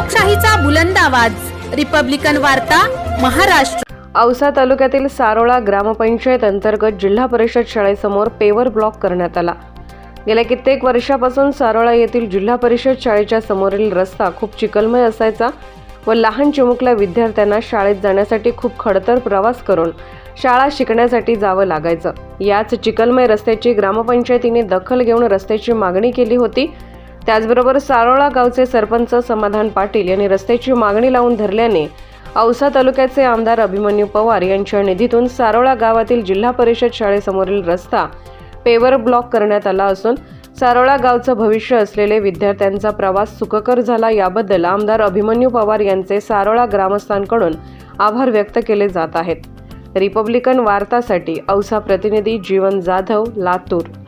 लोकशाहीचा बुलंद आवाज, रिपब्लिकन वार्ता, महाराष्ट्र। औसा तालुक्यातील सारोळा ग्रामपंचायत अंतर्गत जिल्हा परिषद शाळेसमोर पेवर ब्लॉक करण्यात आला। गेल्या कित्येक वर्षापासून सारोळा येथील जिल्हा परिषद शाळेच्या समोरील रस्ता खूप चिखलमय असायचा व लहान चिमुकल्या विद्यार्थ्यांना शाळेत जाण्यासाठी खूप खडतर प्रवास करून शाळा शिकण्यासाठी जावं लागायचं। याच चिखलमय रस्त्याची ग्रामपंचायतीने दखल घेऊन रस्त्याची मागणी केली होती। त्याचबरोबर सारोळा गावचे सरपंच समाधान पाटील यांनी रस्त्याची मागणी लावून धरल्याने औसा तालुक्याचे आमदार अभिमन्यू पवार यांच्या निधीतून सारोळा गावातील जिल्हा परिषद शाळेसमोरील रस्ता पेवर ब्लॉक करण्यात आला असून सारोळा गावचं भविष्य असलेले विद्यार्थ्यांचा प्रवास सुखकर झाला। याबद्दल आमदार अभिमन्यू पवार यांचे सारोळा ग्रामस्थांकडून आभार व्यक्त केले जात आहेत। रिपब्लिकन वार्तासाठी औसा प्रतिनिधी जीवन जाधव, लातूर।